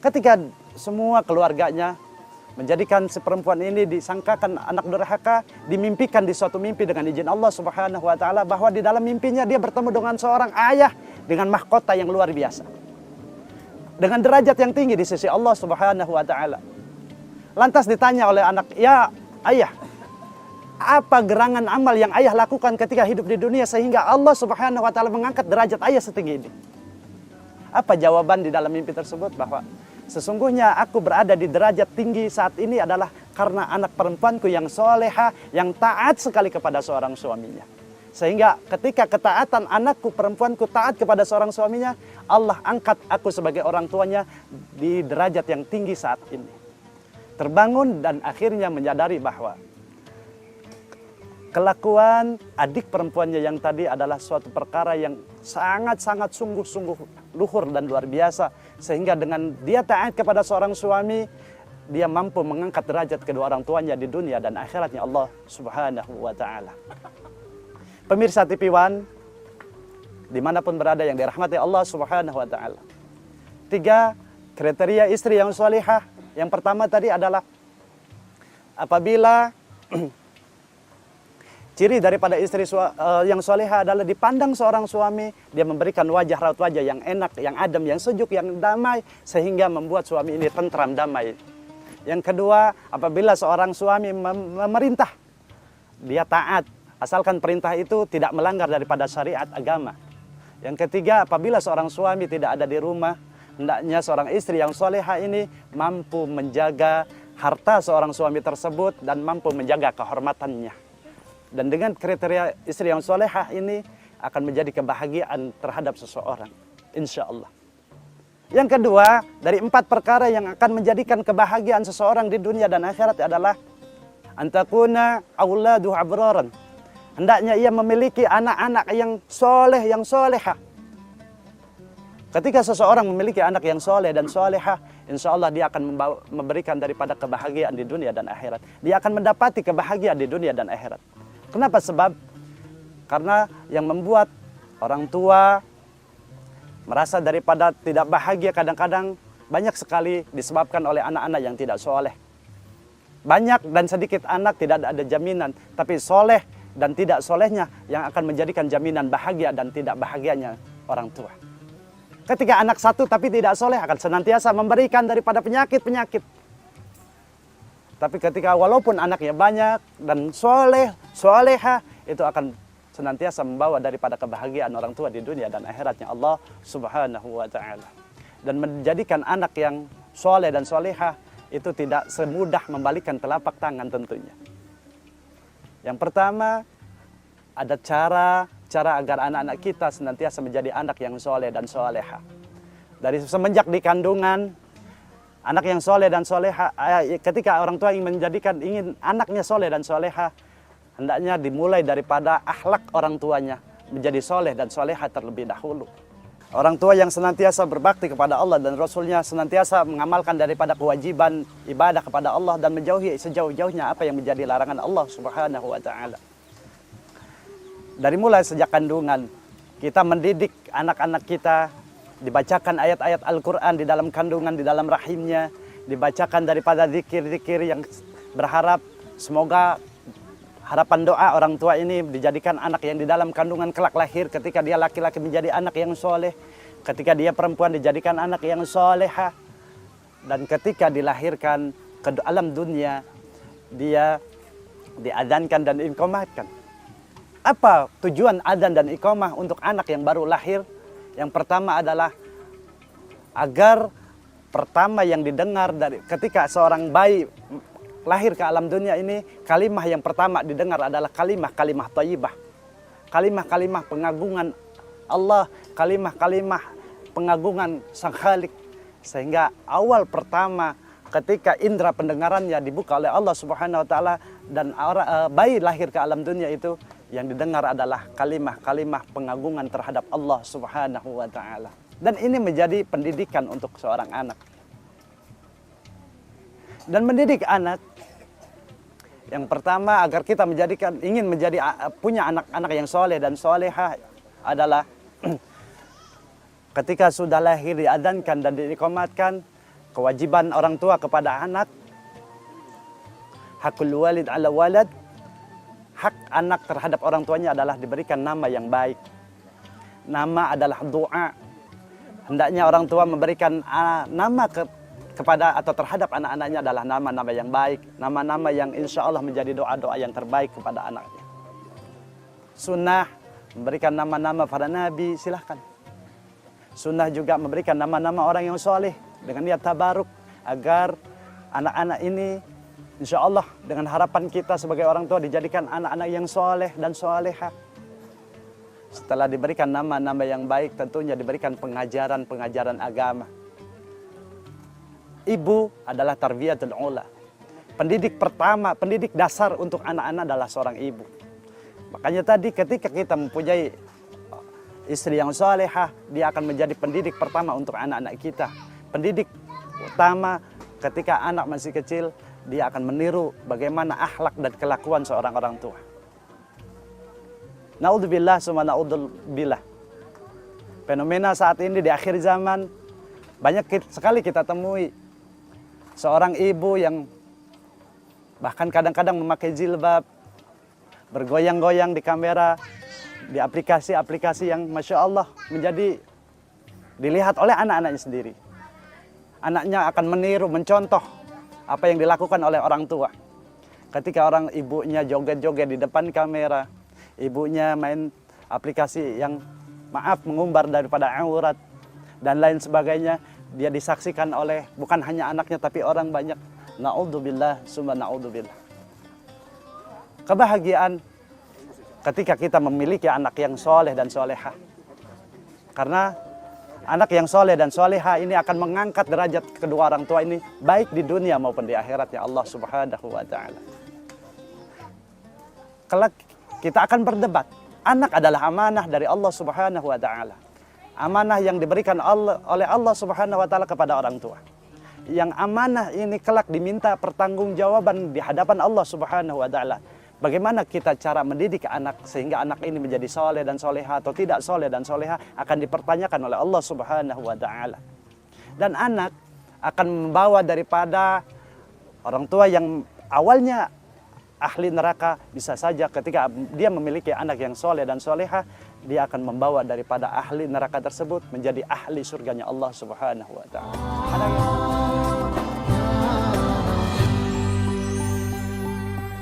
Ketika semua keluarganya menjadikan si perempuan ini disangkakan anak durhaka, dimimpikan di suatu mimpi dengan izin Allah Subhanahu wa taala bahwa di dalam mimpinya dia bertemu dengan seorang ayah dengan mahkota yang luar biasa. Dengan derajat yang tinggi di sisi Allah Subhanahu wa taala. Lantas ditanya oleh anak, "Ya ayah, apa gerangan amal yang ayah lakukan ketika hidup di dunia sehingga Allah Subhanahu wa taala mengangkat derajat ayah setinggi ini?" Apa jawaban di dalam mimpi tersebut? Bahwa sesungguhnya aku berada di derajat tinggi saat ini adalah karena anak perempuanku yang soleha, yang taat sekali kepada seorang suaminya. Sehingga ketika ketaatan anakku perempuanku taat kepada seorang suaminya, Allah angkat aku sebagai orang tuanya di derajat yang tinggi saat ini. Terbangun dan akhirnya menyadari bahwa kelakuan adik perempuannya yang tadi adalah suatu perkara yang sangat-sangat sungguh-sungguh luhur dan luar biasa. Sehingga dengan dia taat kepada seorang suami, dia mampu mengangkat derajat kedua orang tuanya di dunia dan akhiratnya Allah Subhanahu wa ta'ala. Pemirsa TV One, dimanapun berada yang dirahmati Allah Subhanahu wa ta'ala. 3 kriteria istri yang salihah. Yang pertama tadi adalah apabila ciri daripada istri yang soleha adalah dipandang seorang suami, dia memberikan wajah raut wajah yang enak, yang adem, yang sejuk, yang damai, sehingga membuat suami ini tentram damai. Yang kedua, apabila seorang suami memerintah, dia taat, asalkan perintah itu tidak melanggar daripada syariat agama. Yang ketiga, apabila seorang suami tidak ada di rumah, hendaknya seorang istri yang soleha ini mampu menjaga harta seorang suami tersebut dan mampu menjaga kehormatannya. Dan dengan kriteria istri yang solehah ini akan menjadi kebahagiaan terhadap seseorang. Insya Allah. Yang kedua, dari 4 perkara yang akan menjadikan kebahagiaan seseorang di dunia dan akhirat adalah antakuna auladuh abraran. Hendaknya ia memiliki anak-anak yang soleh, yang solehah. Ketika seseorang memiliki anak yang soleh dan solehah, insya Allah dia akan memberikan daripada kebahagiaan di dunia dan akhirat. Dia akan mendapati kebahagiaan di dunia dan akhirat. Kenapa? Sebab karena yang membuat orang tua merasa daripada tidak bahagia kadang-kadang banyak sekali disebabkan oleh anak-anak yang tidak soleh. Banyak dan sedikit anak tidak ada jaminan, tapi soleh dan tidak solehnya yang akan menjadikan jaminan bahagia dan tidak bahagianya orang tua. Ketika anak satu tapi tidak soleh akan senantiasa memberikan daripada penyakit-penyakit. Tapi ketika walaupun anaknya banyak dan soleha, itu akan senantiasa membawa daripada kebahagiaan orang tua di dunia dan akhiratnya Allah Subhanahu wa ta'ala. Dan menjadikan anak yang soleh dan soleha itu tidak semudah membalikkan telapak tangan tentunya. Yang pertama, ada cara agar anak-anak kita senantiasa menjadi anak yang soleh dan soleha. Dari semenjak di kandungan, anak yang soleh dan soleha, ketika orang tua ingin anaknya soleh dan soleha, hendaknya dimulai daripada akhlak orang tuanya menjadi soleh dan soleha terlebih dahulu. Orang tua yang senantiasa berbakti kepada Allah dan Rasulnya, senantiasa mengamalkan daripada kewajiban ibadah kepada Allah dan menjauhi sejauh-jauhnya apa yang menjadi larangan Allah Subhanahu wa ta'ala. Dari mulai sejak kandungan, kita mendidik anak-anak kita, dibacakan ayat-ayat Al-Quran di dalam kandungan, di dalam rahimnya, dibacakan daripada zikir-zikir yang berharap semoga harapan doa orang tua ini dijadikan anak yang di dalam kandungan kelak lahir, ketika dia laki-laki menjadi anak yang soleh, ketika dia perempuan dijadikan anak yang soleha, dan ketika dilahirkan ke alam dunia dia diadzankan dan iqamatkan. Apa tujuan adzan dan iqamah untuk anak yang baru lahir? Yang pertama adalah agar pertama yang didengar dari ketika seorang bayi lahir ke alam dunia ini, kalimah yang pertama didengar adalah kalimah-kalimah thayyibah. Kalimah-kalimah pengagungan Allah, kalimah-kalimah pengagungan Sang Khalik. Sehingga awal pertama ketika indera pendengarannya dibuka oleh Allah Subhanahu wa taala dan bayi lahir ke alam dunia itu, yang didengar adalah kalimah-kalimah pengagungan terhadap Allah Subhanahu wa ta'ala. Dan ini menjadi pendidikan untuk seorang anak. Dan mendidik anak, yang pertama agar kita ingin punya anak-anak yang soleh dan soleha adalah ketika sudah lahir diadzankan dan diiqamatkan, kewajiban orang tua kepada anak, hakul walid ala walad, hak anak terhadap orang tuanya adalah diberikan nama yang baik. Nama adalah doa. Hendaknya orang tua memberikan nama kepada atau terhadap anak-anaknya adalah nama-nama yang baik, nama-nama yang insya Allah menjadi doa-doa yang terbaik kepada anaknya. Sunnah memberikan nama-nama para nabi, silahkan. Sunnah juga memberikan nama-nama orang yang soleh dengan niat tabaruk agar anak-anak ini insya Allah dengan harapan kita sebagai orang tua dijadikan anak-anak yang soleh dan soleha. Setelah diberikan nama-nama yang baik, tentunya diberikan pengajaran-pengajaran agama. Ibu adalah tarbiyatul ula. Pendidik pertama, pendidik dasar untuk anak-anak adalah seorang ibu. Makanya tadi ketika kita mempunyai istri yang salehah, dia akan menjadi pendidik pertama untuk anak-anak kita. Pendidik utama ketika anak masih kecil, dia akan meniru bagaimana akhlak dan kelakuan seorang orang tua. Naudzubillah summa naudzubillah. Fenomena saat ini di akhir zaman banyak sekali kita temui seorang ibu yang bahkan kadang-kadang memakai jilbab, bergoyang-goyang di kamera, di aplikasi-aplikasi yang Masya Allah menjadi dilihat oleh anak-anaknya sendiri. Anaknya akan meniru, mencontoh apa yang dilakukan oleh orang tua. Ketika orang ibunya joget-joget di depan kamera, ibunya main aplikasi yang mengumbar daripada aurat dan lain sebagainya, dia disaksikan oleh bukan hanya anaknya tapi orang banyak. Naudzubillah summa naudzubillah. Kebahagiaan ketika kita memiliki anak yang soleh dan soleha. Karena anak yang soleh dan soleha ini akan mengangkat derajat kedua orang tua ini baik di dunia maupun di akhirat ya Allah Subhanahu wa ta'ala. Kelak kita akan berdebat. Anak adalah amanah dari Allah Subhanahu wa ta'ala. Amanah yang diberikan oleh Allah Subhanahu wa ta'ala kepada orang tua. Yang amanah ini kelak diminta pertanggungjawaban di hadapan Allah Subhanahu wa ta'ala. Bagaimana kita cara mendidik anak sehingga anak ini menjadi soleh dan soleha atau tidak soleh dan soleha akan dipertanyakan oleh Allah Subhanahu wa ta'ala. Dan anak akan membawa daripada orang tua yang awalnya ahli neraka, bisa saja ketika dia memiliki anak yang soleh dan soleha, dia akan membawa daripada ahli neraka tersebut menjadi ahli surganya Allah Subhanahu wa ta'ala.